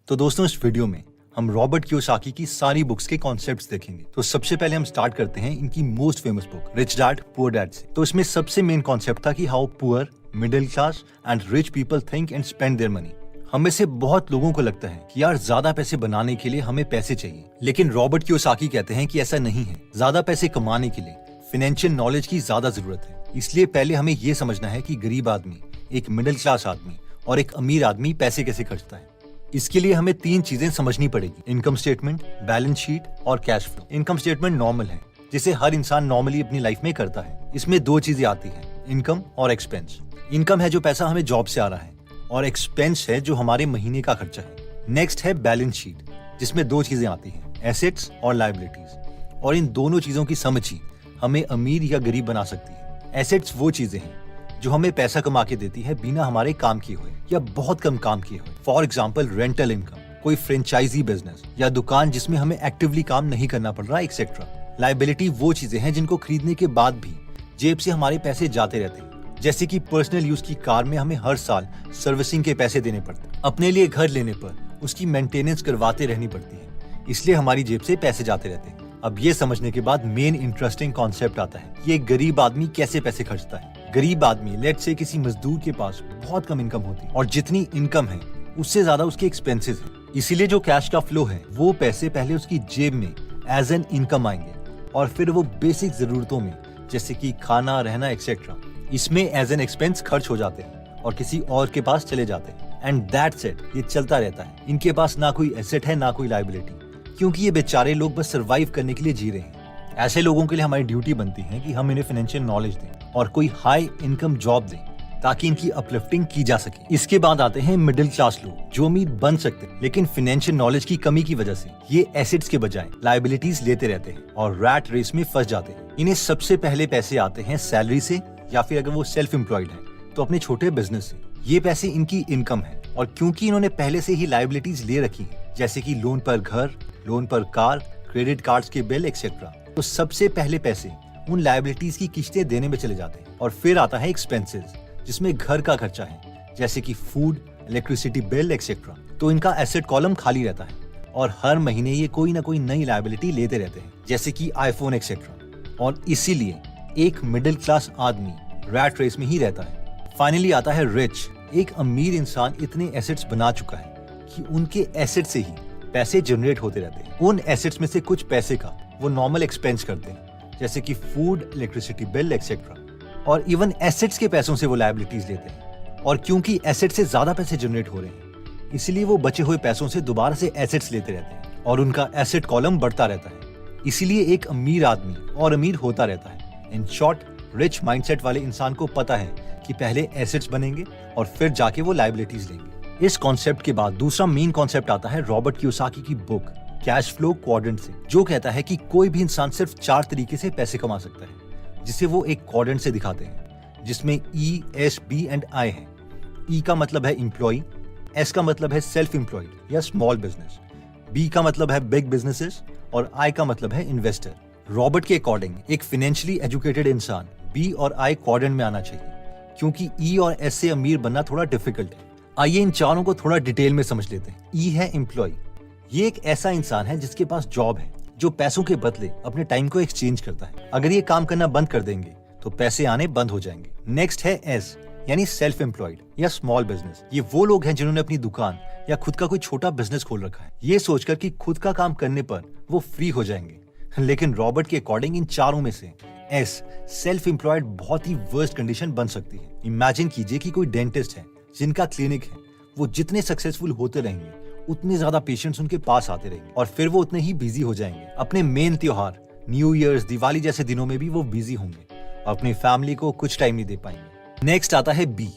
तो दोस्तों इस वीडियो में हम रॉबर्ट कियोसाकी की सारी बुक्स के कॉन्सेप्ट्स देखेंगे। तो सबसे पहले हम स्टार्ट करते हैं इनकी most famous book rich dad poor dad से। तो इसमें सबसे मेन कॉन्सेप्ट था कि how poor, middle class and rich people think and spend their money. हम में से बहुत लोगों को लगता है कि यार ज्यादा पैसे बनाने के लिए हमें पैसे चाहिए, लेकिन रॉबर्ट कियोसाकी कहते हैं कि ऐसा नहीं है। ज्यादा पैसे कमाने के लिए फाइनेंशियल नॉलेज की ज्यादा जरूरत है। इसलिए पहले हमें ये समझना है कि गरीब आदमी, एक मिडिल क्लास आदमी और एक अमीर आदमी पैसे कैसे खर्चता है। इसके लिए हमें 3 चीजें समझनी पड़ेगी: इनकम स्टेटमेंट, बैलेंस शीट और cash flow. Income statement normal है, जिसे हर इंसान नॉर्मली अपनी लाइफ में करता है। इसमें 2 चीजें आती हैं, इनकम और एक्सपेंस। इनकम है जो पैसा हमें जॉब से आ रहा है, और एक्सपेंस है जो हमारे महीने का खर्चा है। नेक्स्ट है बैलेंस शीट, जिसमें 2 चीजें आती हैं, एसेट्स और लायबिलिटीज। और इन दोनों चीजों की समझ ही हमें अमीर या गरीब बना सकती है। एसेट्स वो चीजें हैं जो हमें पैसा कमा के देती है बिना हमारे काम किए हुए या बहुत कम काम किए हुए। फॉर एग्जाम्पल रेंटल इनकम, कोई फ्रेंचाइजी बिजनेस या दुकान जिसमें हमें एक्टिवली काम नहीं करना पड़ रहा, एक्सेट्रा। लायबिलिटी वो चीजें हैं जिनको खरीदने के बाद भी जेब से हमारे पैसे जाते रहते हैं, जैसे कि पर्सनल यूज की कार में हमें हर साल सर्विसिंग के पैसे देने पड़ते हैं। अपने लिए घर लेने पर उसकी मेंटेनेंस करवाते रहनी पड़ती है, इसलिए हमारी जेब से पैसे जाते रहते हैं। अब ये समझने के बाद मेन इंटरेस्टिंग कॉन्सेप्ट आता है, ये गरीब आदमी कैसे पैसे खर्चता है। गरीब आदमी लेट से किसी मजदूर के पास बहुत कम इनकम होती है, और जितनी इनकम है उससे ज्यादा उसके एक्सपेंसेस हैं। इसीलिए जो कैश का फ्लो है वो पैसे पहले उसकी जेब में एज एन इनकम आएंगे, और फिर वो बेसिक जरूरतों में जैसे कि खाना, रहना एक्सेट्रा, इसमें एज एन एक्सपेंस खर्च हो जाते हैं और किसी और के पास चले जाते हैं। एंड दैट्स इट, ये चलता रहता है। इनके पास ना कोई एसेट है ना कोई लायबिलिटी, क्योंकि ये बेचारे लोग बस सरवाइव करने के लिए जी रहे हैं। ऐसे लोगों के लिए हमारी ड्यूटी बनती है कि हम इन्हें फाइनेंशियल नॉलेज दें और कोई हाई इनकम जॉब दें, ताकि इनकी अपलिफ्टिंग की जा सके। इसके बाद आते हैं मिडिल क्लास लोग, जो अमीर बन सकते हैं, लेकिन फाइनेंशियल नॉलेज की कमी की वजह से ये एसेट्स के बजाय लायबिलिटीज लेते रहते हैं और रैट रेस में फंस जाते हैं। इन्हें सबसे पहले पैसे आते हैं सैलरी से, या फिर अगर वो सेल्फ एम्प्लॉयड है तो अपने छोटे बिजनेस से। ये पैसे इनकी इनकम है, और क्योंकि इन्होंने पहले से ही लायबिलिटीज ले रखी है, जैसे कि लोन पर घर, लोन पर कार, क्रेडिट कार्ड्स के बिल एक्सेट्रा, तो सबसे पहले पैसे उन लायबिलिटीज की किस्तें देने में चले जाते हैं। और फिर आता है एक्सपेंसेस, जिसमें घर का खर्चा है, जैसे कि फूड, इलेक्ट्रिसिटी बिल एक्सेट्रा। तो इनका एसेट कॉलम खाली रहता है, और हर महीने ये कोई ना कोई नई लायबिलिटी लेते रहते हैं, जैसे कि आईफोन एक्सेट्रा। और इसीलिए एक मिडिल क्लास आदमी रैट रेस में ही रहता है। फाइनली आता है रिच। एक अमीर इंसान इतने एसेट्स बना चुका है कि उनके एसेट से ही पैसे जनरेट होते रहते हैं। उन एसेट्स में से कुछ पैसे का वो नॉर्मल एक्सपेंस करते हैं, जैसे कि फूड, इलेक्ट्रिसिटी बिल एक्सेट्रा। और इवन एसेट्स के पैसों से वो लायबिलिटीज लेते हैं, और क्योंकि एसेट से ज्यादा पैसे जनरेट हो रहे हैं, इसलिए वो बचे हुए पैसों से दोबारा से एसेट्स लेते रहते हैं, और उनका एसेट कॉलम बढ़ता रहता है। इसीलिए एक अमीर आदमी और अमीर होता रहता है। इन शॉर्ट, रिच माइंडसेट वाले इंसान को पता है कि पहले एसेट्स बनेंगे और फिर जाके वो लायबिलिटीज लेंगे। इस कॉन्सेप्ट के बाद दूसरा मेन कॉन्सेप्ट आता है रॉबर्ट कियोसाकी की बुक कैश फ्लो क्वाड्रेंट से, जो कहता है कि कोई भी इंसान सिर्फ 4 तरीके से पैसे कमा सकता है, जिसे वो एक क्वाड्रेंट से दिखाते हैं, जिसमें ई, एस, बी एंड आई है। ई का मतलब है एम्प्लॉय, एस का मतलब है सेल्फ एम्प्लॉयड या स्मॉल बिजनेस, बी का मतलब है बिग बिजनेसेस, और आई का मतलब है इन्वेस्टर। रॉबर्ट के अकॉर्डिंग एक फाइनेंशियली एजुकेटेड इंसान बी और आई क्वाड्रेंट में आना चाहिए, क्योंकि ई और एस से अमीर बनना थोड़ा डिफिकल्ट है। आइए इन चारों को थोड़ा डिटेल में समझ लेते हैं। ई है एम्प्लॉय। ये एक ऐसा इंसान है जिसके पास जॉब है, जो पैसों के बदले अपने टाइम को एक्सचेंज करता है। अगर ये काम करना बंद कर देंगे तो पैसे आने बंद हो जाएंगे। नेक्स्ट है एस, यानी सेल्फ एम्प्लॉयड या स्मॉल बिजनेस। ये वो लोग हैं जिन्होंने अपनी दुकान या खुद का कोई छोटा बिजनेस खोल रखा है, ये सोचकर कि खुद का काम करने पर वो फ्री हो जाएंगे। लेकिन रॉबर्ट के अकॉर्डिंग इन चारों में से एस, सेल्फ एम्प्लॉयड, बहुत ही वर्स्ट कंडीशन बन सकती है। इमेजिन कीजिए कि कोई डेंटिस्ट है जिनका क्लिनिक है, वो जितने सक्सेसफुल होते रहेंगे उतने ज्यादा पेशेंट्स उनके पास आते रहेंगे, और फिर वो उतने ही बिजी हो जाएंगे। अपने मेन त्योहार, न्यू ईयर्स, दिवाली जैसे दिनों में भी वो बिजी होंगे और अपनी फैमिली को कुछ टाइम नहीं दे पाएंगे। नेक्स्ट आता है बी,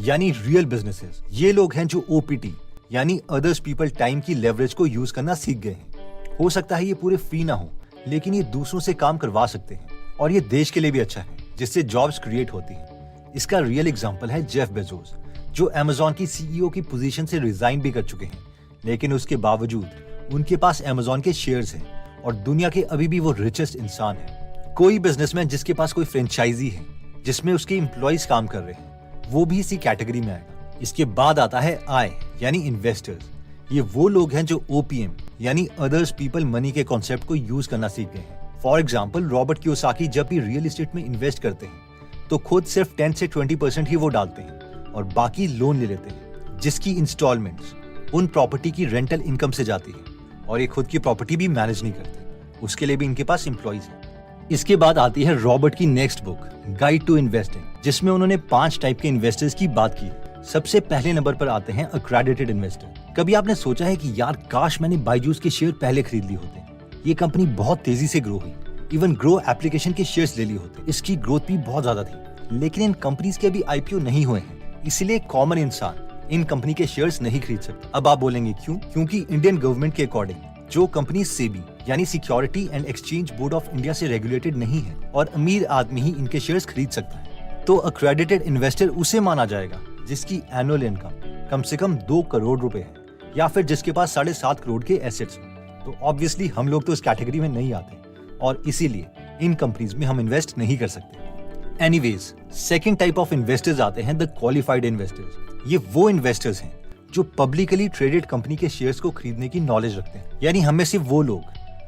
यानी रियल बिजनेसेस। ये लोग हैं जो ओपीटी यानी अदर्स पीपल टाइम की लेवरेज को यूज करना सीख गए हैं। हो सकता है ये पूरे फ्री ना हो, लेकिन ये दूसरों से काम करवा सकते हैं, और ये देश के लिए भी अच्छा है, जिससे जॉब्स क्रिएट होती हैं। इसका रियल एग्जांपल है जेफ बेजोस, जो अमेज़न की सीईओ की पोजीशन से रिजाइन भी कर चुके हैं, लेकिन उसके बावजूद उनके पास अमेज़न के शेयर्स हैं और दुनिया के अभी भी वो रिचेस्ट इंसान है। कोई बिजनेसमैन जिसके पास कोई फ्रेंचाइजी है जिसमें उसके एम्प्लॉइज काम कर रहे हैं, वो भी इसी कैटेगरी में आएगा। इसके बाद आता है आई, यानी इन्वेस्टर्स। ये वो लोग हैं जो ओपीएम यानी अदर्स पीपल मनी के कॉन्सेप्ट को यूज करना सीख गए हैं। फॉर एग्जाम्पल, रॉबर्ट कियोसाकी जब भी रियल एस्टेट में इन्वेस्ट करते हैं तो खुद सिर्फ 10 से 20% ही वो डालते हैं और बाकी लोन ले लेते हैं, जिसकी इंस्टॉलमेंट्स उन प्रॉपर्टी की रेंटल इनकम से जाती है और ये खुद की प्रॉपर्टी भी मैनेज नहीं करते, उसके लिए भी इनके पास एम्प्लॉइज हैं। इसके बाद आती है रॉबर्ट की next book guide to investing, जिसमें उन्होंने 5 टाइप के इन्वेस्टर्स की बात की है। सबसे पहले नंबर पर आते हैं अक्रेडिटेड इन्वेस्टर। कभी आपने सोचा है कि यार काश मैंने बायजूस के शेयर पहले खरीद लिए होते, ये कंपनी बहुत तेजी से ग्रो हुई, इवन ग्रो एप्लीकेशन के शेयर्स ले लिए होते, इसकी ग्रोथ भी बहुत ज्यादा थी, लेकिन इन कंपनीज के अभी आईपीओ नहीं हुए हैं, इसलिए कॉमन इंसान इन कंपनी के शेयर्स नहीं खरीद सकता। अब आप बोलेंगे क्यों? क्योंकि इंडियन गवर्नमेंट के अकॉर्डिंग जो कंपनी सेबी यानी security and exchange board of India से रेगुलेटेड नहीं है और अमीर आदमी ही इनके शेयर्स खरीद सकता है। तो अक्रेडिटेड इन्वेस्टर उसे माना जाएगा जिसकी एनुअल इनकम कम से कम 2 करोड़ रुपए है या फिर जिसके पास 7.5 करोड़ के एसेट्स हो। तो ऑब्वियसली हम लोग तो इस कैटेगरी में नहीं आते और इसीलिए इन कंपनीज में हम इन्वेस्ट नहीं कर सकते। Anyways, second type of investors आते हैं द क्वालिफाइड इन्वेस्टर्स। ये वो इन्वेस्टर्स हैं जो पब्लिकली ट्रेडेड कंपनी के शेयर्स को खरीदने की नॉलेज रखते हैं, यानी हमें सिर्फ वो लोग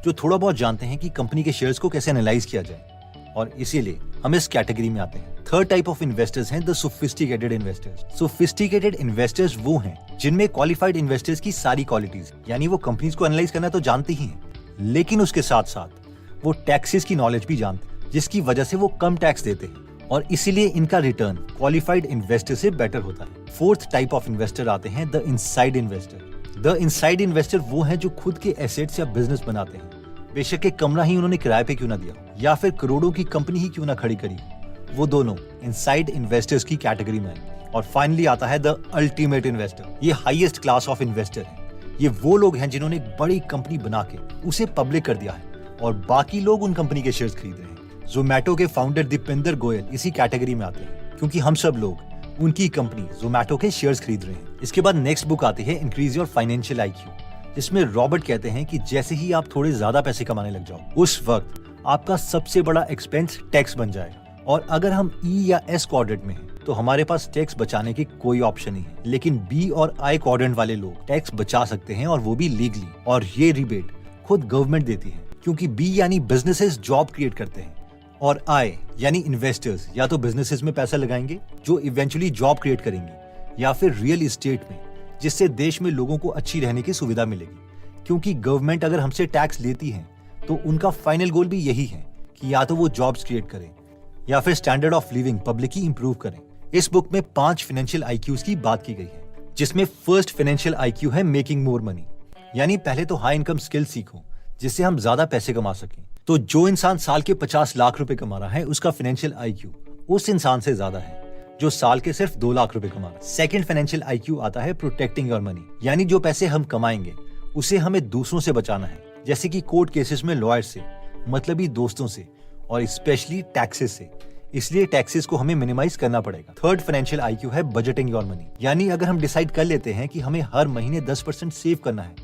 जो थोड़ा बहुत जानते हैं कि कंपनी के शेयर्स को कैसे एनालाइज किया जाए और इसीलिए हम इस कैटेगरी में आते हैं। थर्ड टाइप ऑफ इन्वेस्टर्स हैं the sophisticated investors. Sophisticated investors वो हैं जिनमें क्वालिफाइड इन्वेस्टर्स की सारी क्वालिटीज, यानी वो कंपनीज को एनालाइज करना तो जानते ही हैं, लेकिन उसके साथ साथ वो टैक्सेस की नॉलेज भी जानते हैं, जिसकी वजह से वो कम टैक्स देते हैं और इसीलिए इनका रिटर्न क्वालिफाइड इन्वेस्टर से बेटर होता है। फोर्थ टाइप ऑफ इन्वेस्टर आते हैं the inside investor. The inside investor वो हैं जो खुद के एसेट्स या बिजनेस बनाते हैं, बेशक एक कमरा ही उन्होंने किराए पे क्यों ना दिया या फिर करोड़ों की कंपनी ही क्यों ना खड़ी करी, वो दोनों इनसाइड इन्वेस्टर्स की कैटेगरी में है। और फाइनली आता है द अल्टीमेट इन्वेस्टर। ये हाईएस्ट क्लास ऑफ इन्वेस्टर है। ये वो लोग हैं जिन्होंने एक बड़ी कंपनी बना के उसे पब्लिक कर दिया है और बाकी लोग उन कंपनी के शेयर्स खरीद रहे हैं। जोमैटो के फाउंडर दीपेंद्र गोयल इसी कैटेगरी में आते हैं, क्योंकि हम सब लोग उनकी कंपनी जोमैटो के शेयर्स खरीद रहे हैं। इसके बाद नेक्स्ट बुक आती है इंक्रीज योर फाइनेंशियल आईक्यू, जिसमें रॉबर्ट कहते हैं कि जैसे ही आप थोड़े ज्यादा पैसे कमाने लग जाओ, उस वक्त आपका सबसे बड़ा एक्सपेंस टैक्स बन जाएगा। और अगर हम ई या एस क्वाड्रेंट में हैं, तो हमारे पास टैक्स बचाने की कोई ऑप्शन नहीं है, लेकिन बी और आई क्वाड्रेंट वाले लोग टैक्स बचा सकते हैं और वो भी लीगली, और ये रिबेट खुद गवर्नमेंट देती है, क्योंकि बी यानी बिजनेसेस जॉब क्रिएट करते हैं और आई यानी इन्वेस्टर्स या तो बिजनेसेस में पैसा लगाएंगे जो इवेंचुअली जॉब क्रिएट करेंगे या फिर रियल एस्टेट में, जिससे देश में लोगों को अच्छी रहने की सुविधा मिलेगी। क्योंकि गवर्नमेंट अगर हमसे टैक्स लेती है तो उनका फाइनल गोल भी यही है कि या तो वो जॉब्स क्रिएट करें या फिर स्टैंडर्ड ऑफ लिविंग पब्लिक की इंप्रूव करें। इस बुक में 5 फाइनेंशियल आईक्यूज की बात की गई है, जिसमें फर्स्ट फाइनेंशियल आईक्यू है मेकिंग मोर मनी, यानी पहले तो हाई इनकम स्किल सीखो जिससे हम ज्यादा पैसे कमा सकें। तो जो इंसान साल के 50 लाख रुपए कमा रहा है, उसका फाइनेंशियल आईक्यू उस इंसान से ज्यादा है जो साल के सिर्फ 2 लाख रुपए कमा रहा है। सेकंड फाइनेंशियल आईक्यू आता है प्रोटेक्टिंग योर मनी, यानी जो पैसे हम कमाएंगे उसे हमें दूसरों से बचाना है, जैसे कि कोर्ट केसेस में लॉयर से, मतलबी दोस्तों से और स्पेशली टैक्सेस से। इसलिए टैक्सेस को हमें मिनिमाइज करना पड़ेगा। थर्ड फाइनेंशियल आईक्यू है बजटिंग योर मनी, यानी अगर हम डिसाइड कर लेते हैं कि हमें हर महीने 10% सेव करना है,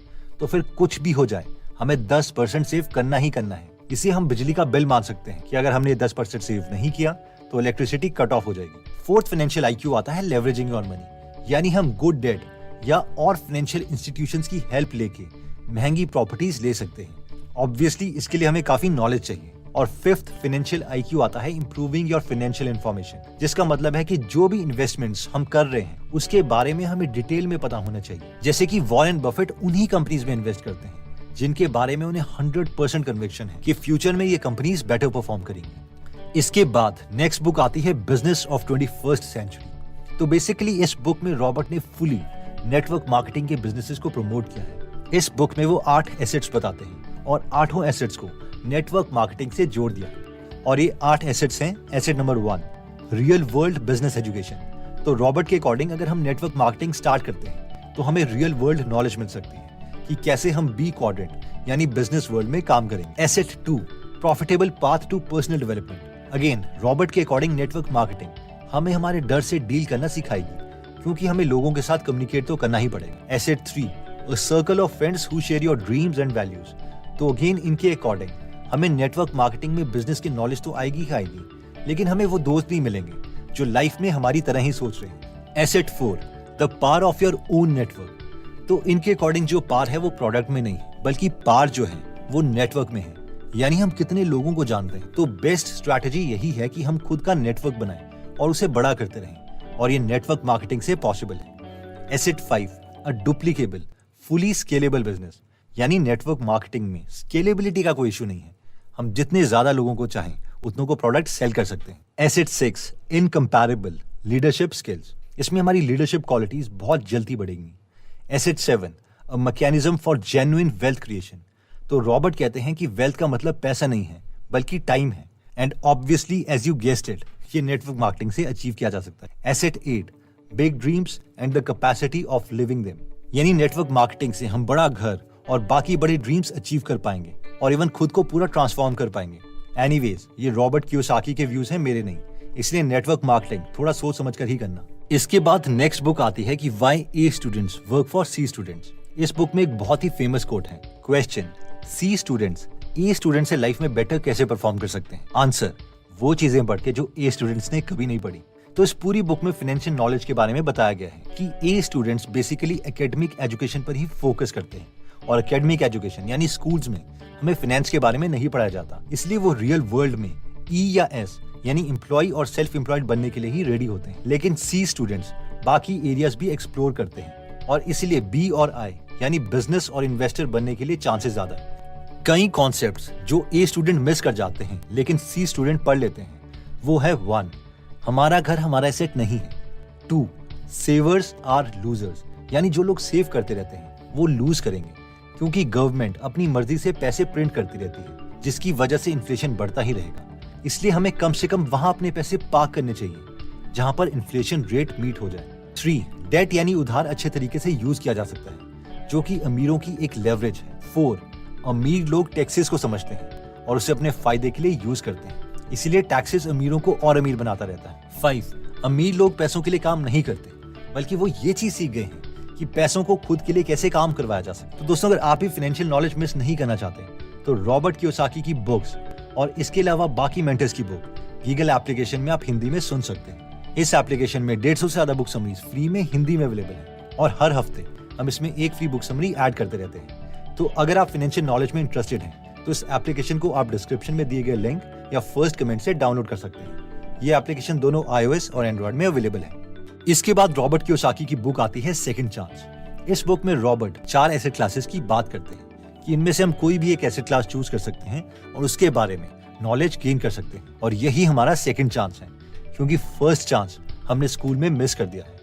तो फिर कुछ भी हो जाए हमें 10% सेव करना ही करना है। इसे हम बिजली का बिल मान सकते हैं कि अगर हमने 10% सेव नहीं किया तो इलेक्ट्रिसिटी कट ऑफ हो जाएगी। फोर्थ फाइनेंशियल आईक्यू आता है लेवरेजिंग योर मनी, यानी हम गुड डेट या और फाइनेंशियल इंस्टीट्यूशंस की हेल्प लेके महंगी प्रॉपर्टीज ले सकते हैं। ऑब्वियसली इसके लिए हमें काफी नॉलेज चाहिए। और फिफ्थ फाइनेंशियल आईक्यू आता है इंप्रूविंग योर फाइनेंशियल इन्फॉर्मेशन, जिसका मतलब है कि जो भी इन्वेस्टमेंट्स हम कर रहे हैं उसके बारे में हमें डिटेल में पता होना चाहिए। जैसे कि वॉरेन बफेट उन्हीं कंपनीज में इन्वेस्ट करते हैं जिनके बारे में उन्हें 100% कन्विक्शन है कि फ्यूचर में ये कंपनीज बेटर परफॉर्म करेंगी। इसके बाद नेक्स्ट बुक आती है बिजनेस ऑफ 21st सेंचुरी। तो बेसिकली इस बुक में रॉबर्ट ने फुली नेटवर्क मार्केटिंग के बिजनेसेस को प्रमोट किया है। इस बुक में वो 8 एसेट्स बताते हैं और 8 एसेट्स को नेटवर्क मार्केटिंग से जोड़ दिया। और ये 8 एसेट्स हैं। Asset number 1 real world business education. तो रॉबर्ट के अकॉर्डिंग अगर हम नेटवर्क मार्केटिंग स्टार्ट करते हैं तो हमें रियल वर्ल्ड नॉलेज मिल सकती है कि कैसे हम बी क्वाड्रेंट यानी बिजनेस वर्ल्ड में काम करेंगे। Asset 2 profitable path to personal development. Again Robert के अकॉर्डिंग नेटवर्क मार्केटिंग हमें हमारे डर से डील करना सिखाएगी, क्योंकि हमें लोगों के साथ कम्युनिकेट तो करना ही पड़ेगा। Asset 3 a circle of friends who share your dreams and values. तो अगेन इनके अकॉर्डिंग हमें नेटवर्क मार्केटिंग में बिजनेस की नॉलेज तो आएगी ही आएगी, लेकिन हमें वो दोस्त भी मिलेंगे जो लाइफ में हमारी तरह ही सोच रहे हैं। Asset 4 the power of your own network. तो इनके अकॉर्डिंग जो पार है वो प्रोडक्ट में नहीं, बल्कि पार जो है वो नेटवर्क में है, यानी हम कितने लोगों को जानते हैं। तो बेस्ट स्ट्रैटेजी यही है कि हम खुद का नेटवर्क बनाएं और उसे बड़ा करते रहें, और ये नेटवर्क मार्केटिंग से पॉसिबल है। एसेट 5, अ डुप्लीकेबल फुली स्केलेबल बिजनेस, यानी नेटवर्क मार्केटिंग में स्केलेबिलिटी का कोई इशू नहीं है। हम जितने ज्यादा लोगों को चाहें उतनों को प्रोडक्ट सेल कर सकते हैं। एसेट 6, इनकम्पैरेबल लीडरशिप स्किल्स, इसमें हमारी लीडरशिप क्वालिटीज बहुत जल्दी बढ़ेंगी। Asset 7, a mechanism for genuine wealth creation, तो रॉबर्ट कहते हैं कि वेल्थ का मतलब पैसा नहीं है बल्कि टाइम है, and obviously as you guessed it, ये नेटवर्क मार्केटिंग से अचीव किया जा सकता है। Asset 8, big dreams and the capacity of living them, यानी नेटवर्क मार्केटिंग से हम बड़ा घर और बाकी बड़े ड्रीम्स अचीव कर पाएंगे और इवन खुद को पूरा ट्रांसफॉर्म कर पाएंगे। एनीवेज, ये रॉबर्ट कियोसाकी के व्यूज हैं, मेरे नहीं, इसलिए नेटवर्क मार्केटिंग थोड़ा सोच समझ कर ही करना। इसके बाद नेक्स्ट बुक आती है कि why A students work for C students. इस बुक में एक बहुत ही फेमस कोट है, question, C students A student से लाइफ में बेटर कैसे परफॉर्म कर सकते हैं? आंसर, वो चीजें पढ़ के जो ए स्टूडेंट्स ने कभी नहीं पढ़ी। तो इस पूरी बुक में फाइनेंशियल नॉलेज के बारे में बताया गया है कि ए स्टूडेंट्स बेसिकली एकेडमिक एजुकेशन पर ही फोकस करते हैं, और एकेडमिक एजुकेशन यानी स्कूल्स में हमें फाइनेंस के बारे में नहीं पढ़ाया जाता, इसलिए वो रियल वर्ल्ड में ई या एस यानी एम्प्लॉय और सेल्फ एम्प्लॉयड बनने के लिए ही रेडी होते हैं। लेकिन सी स्टूडेंट्स बाकी एरियाज भी एक्सप्लोर करते हैं, और इसीलिए बी और आई यानी बिजनेस और इन्वेस्टर बनने के लिए चांसेस ज्यादा है। कई कॉन्सेप्ट्स जो ए स्टूडेंट मिस कर जाते हैं लेकिन सी स्टूडेंट पढ़ लेते हैं, वो है 1, हमारा घर हमारा एसेट नहीं है। 2, सेवर्स आर लूजर्स, यानी जो लोग सेव करते रहते हैं वो लूज करेंगे, क्योंकि गवर्नमेंट अपनी मर्जी से पैसे प्रिंट करती रहती है, जिसकी वजह से इन्फ्लेशन बढ़ता ही रहेगा। इसलिए हमें कम से कम वहां अपने पैसे पार्क करने चाहिए जहां पर इन्फ्लेशन रेट मीट हो जाए। 3, डेट यानी उधार अच्छे तरीके से यूज किया जा सकता है, जो कि अमीरों की एक लेवरेज है। 4, अमीर लोग टैक्सेस को समझते हैं और उसे अपने फायदे के लिए यूज करते हैं, इसीलिए टैक्सेस अमीरों को और अमीर बनाता रहता है। 5, अमीर लोग पैसों के लिए काम नहीं करते, बल्कि वो ये चीज सीख गए हैं कि पैसों को खुद के लिए कैसे काम करवाया जा सकता है। तो दोस्तों, अगर आप भी फाइनेंशियल नॉलेज मिस नहीं करना चाहते तो रॉबर्ट कियोसाकी की बुक्स और इसके अलावा बाकी मेंटर्स की बुक गीगल एप्लीकेशन में आप हिंदी में सुन सकते हैं। इस एप्लीकेशन में 150 से ज्यादा बुक समरीज फ्री में हिंदी में अवेलेबल है, और हर हफ्ते हम इसमें एक फ्री बुक समरी ऐड करते रहते हैं। तो अगर आप फाइनेंशियल नॉलेज में इंटरेस्टेड हैं तो इस एप्लीकेशन को आप डिस्क्रिप्शन में दिए गए लिंक या फर्स्ट कमेंट से डाउनलोड कर सकते हैं। ये एप्लीकेशन दोनों iOS और एंड्रॉइड में अवेलेबल है। इसके बाद रॉबर्ट कियोसाकी की बुक आती है सेकंड चांस। इस बुक में रॉबर्ट 4 एसेट क्लासेस की बात करते हैं कि इनमें से हम कोई भी एक एसेट क्लास चूज कर सकते हैं और उसके बारे में नॉलेज गेन कर सकते हैं, और यही हमारा सेकंड चांस है, क्योंकि फर्स्ट चांस हमने स्कूल में मिस कर दिया है।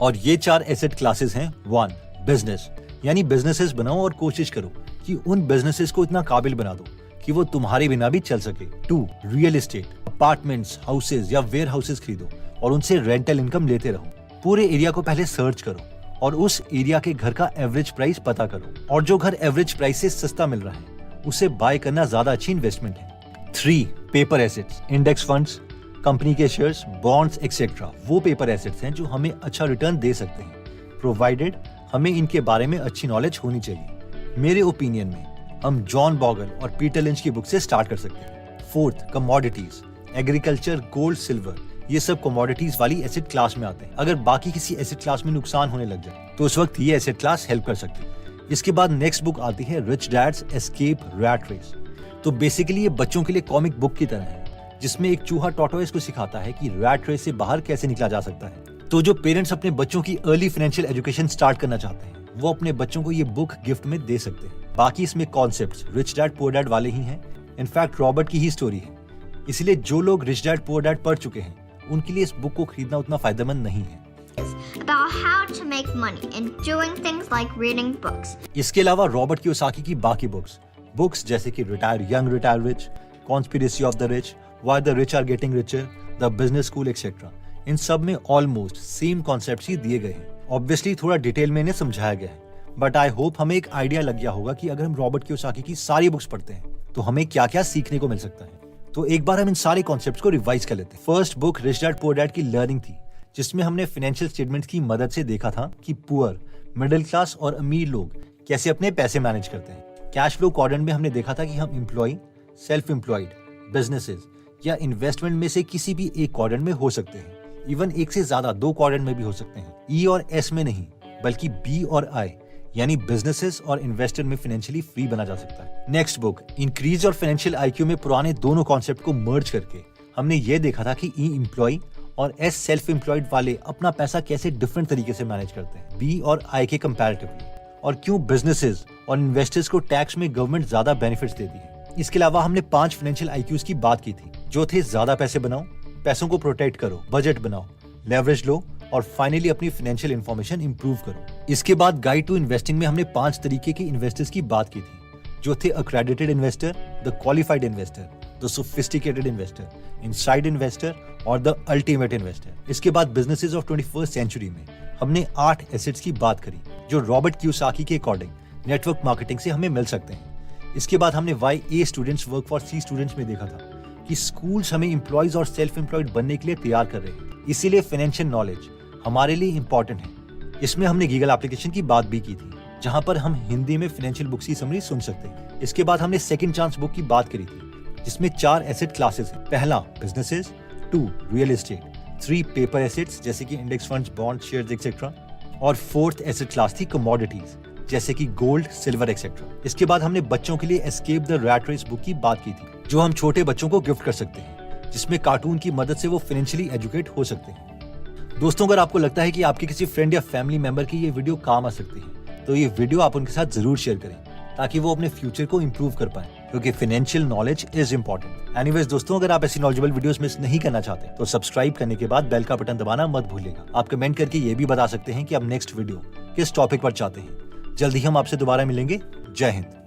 और ये 4 एसेट क्लासेस हैं। 1, बिजनेस, यानी बिजनेसेस बनाओ और कोशिश करो कि उन बिजनेसेस को इतना काबिल बना दो कि वो तुम्हारे बिना भी चल सके। 2, रियल एस्टेट, अपार्टमेंट्स, हाउसेज या वेयर हाउसेज खरीदो और उनसे रेंटल इनकम लेते रहो। पूरे एरिया को पहले सर्च करो और उस एरिया के घर का एवरेज प्राइस पता करो, और जो घर एवरेज प्राइस से सस्ता मिल रहा है उसे बाय करना ज्यादा अच्छी इन्वेस्टमेंट है। 3, paper assets, index funds, company के शेयर्स, बॉन्ड्स एक्सेट्रा, वो पेपर एसेट्स हैं जो हमें अच्छा रिटर्न दे सकते हैं, प्रोवाइडेड हमें इनके बारे में अच्छी नॉलेज होनी चाहिए। मेरे ओपिनियन में हम जॉन बॉगल और पीटर लिंच की बुक से स्टार्ट कर सकते हैं। 4, कमोडिटीज, एग्रीकल्चर, गोल्ड, सिल्वर, ये सब कमोडिटीज वाली एसेट क्लास में आते हैं। अगर बाकी किसी एसेट क्लास में नुकसान होने लग जाए तो उस वक्त ये एसेट क्लास हेल्प कर सकती है। इसके बाद नेक्स्ट बुक आती है rich dad's escape rat race. तो बेसिकली ये बच्चों के लिए कॉमिक बुक की तरह है, जिसमें एक चूहा टॉर्टोइस को सिखाता है कि रैट रेस से बाहर कैसे निकला जा सकता है। तो जो पेरेंट्स अपने बच्चों की अर्ली फाइनेंशियल एजुकेशन स्टार्ट करना चाहते हैं वो अपने बच्चों को ये बुक गिफ्ट में दे सकते हैं। बाकी इसमें concepts rich dad poor dad वाले ही हैं, इनफैक्ट रॉबर्ट की ही स्टोरी है, इसलिए जो लोग रिच डैड पुअर डैड पढ़ चुके हैं उनके लिए इस बुक को खरीदना उतना फायदेमंद नहीं है। About how to make money and doing things like reading books. इसके अलावा रॉबर्ट कियोसाकी की बाकी बुक्स जैसे कि retire young retire rich, conspiracy of the rich, why the rich are getting richer, the business school etcetera, इन सब में almost same concepts ही दिए गए हैं। ऑब्वियसली थोड़ा डिटेल में इन्हें समझाया गया है, बट आई होप हमें एक आइडिया लग गया होगा कि अगर हम रॉबर्ट कियोसाकी की सारी बुक्स पढ़ते हैं तो हमें क्या क्या सीखने को मिल सकता है। तो एक बार हम इन सारे कॉन्सेप्ट्स को रिवाइज कर लेते हैं। First book rich dad poor dad की लर्निंग थी, जिसमें हमने फाइनेंशियल स्टेटमेंट्स की मदद से देखा था कि पुअर, मिडिल क्लास और अमीर लोग कैसे अपने पैसे मैनेज करते हैं। कैश फ्लो क्वाड्रेंट में हमने देखा था कि हम एम्प्लॉय, सेल्फ एम्प्लॉयड, बिजनेसेस या इन्वेस्टमेंट में से किसी भी एक क्वाड्रेंट में हो सकते हैं। इवन एक से ज्यादा 2 क्वाड्रेंट में भी हो सकते हैं। ई और एस में नहीं, बल्कि बी और आई यानी बिजनेसेस और इन्वेस्टर में फाइनेंशियली फ्री बना जा सकता है। नेक्स्ट बुक इंक्रीज और फाइनेंशियल आईक्यू में पुराने दोनों कॉन्सेप्ट को मर्ज करके हमने ये देखा था कि ई एम्प्लॉय और एस सेल्फ एम्प्लॉयड वाले अपना पैसा कैसे डिफरेंट तरीके से मैनेज करते हैं, बी और आई के कंपैरेटिवली, और क्यों बिजनेसेस और इन्वेस्टर्स को टैक्स में गवर्नमेंट ज्यादा बेनिफिट्स देती है। इसके अलावा हमने 5 फाइनेंशियल आईक्यूज की बात की थी, जो थे ज्यादा पैसे बनाओ, पैसों को प्रोटेक्ट करो, बजट बनाओ, लेवरेज लो और फाइनली अपनी फाइनेंशियल इंफॉर्मेशन इंप्रूव करो। इसके बाद गाइड टू इन्वेस्टिंग में हमने 5 तरीके के इन्वेस्टर्स की बात की थी, जो थे accredited investor, the qualified investor, the sophisticated investor, inside investor और द अल्टीमेट इन्वेस्टर। इसके बाद बिजनेसेस ऑफ 21st सेंचुरी में हमने 8 एसेट्स की बात करी, जो रॉबर्ट कियोसाकी के अकॉर्डिंग नेटवर्क मार्केटिंग से हमें मिल सकते हैं। इसके बाद हमने why A students work for C students में देखा था कि स्कूल्स हमें एम्प्लॉयज और सेल्फ एम्प्लॉयड बनने के लिए तैयार कर रहे हैं, इसीलिए फाइनेंशियल नॉलेज हमारे लिए इंपॉर्टेंट है। इसमें हमने गीगल एप्लीकेशन की बात भी की थी, जहां पर हम हिंदी में फाइनेंशियल बुक्स की समरी सुन सकते हैं। इसके बाद हमने सेकंड चांस बुक की बात करी थी, जिसमें 4 एसेट क्लासेस हैं। पहला businesses, 2 real estate, 3 paper assets जैसे कि index funds, bond, shares etcetera, और 4th एसेट क्लास थी कमोडिटीज जैसे कि गोल्ड, सिल्वर एक्सेट्रा। इसके बाद हमने बच्चों के लिए escape the rat race book की बात की थी, जो हम छोटे बच्चों को गिफ्ट कर सकते हैं, जिसमें कार्टून की मदद से वो फाइनेंशियली एजुकेट हो सकते हैं। दोस्तों, अगर आपको लगता है कि आपके किसी फ्रेंड या फैमिली मेंबर की ये वीडियो काम आ सकती है, तो ये वीडियो आप उनके साथ जरूर शेयर करें, ताकि वो अपने फ्यूचर को इंप्रूव कर पाए, क्योंकि financial knowledge is important. Anyways दोस्तों, अगर आप ऐसी नॉलेजेबल वीडियोस मिस नहीं करना चाहते, तो सब्सक्राइब करने के बाद बेल का बटन दबाना मत भूलिएगा। आप कमेंट करके ये भी बता सकते हैं कि आप नेक्स्ट वीडियो किस टॉपिक पर चाहते हैं। जल्दी हम आपसे दोबारा मिलेंगे। जय हिंद।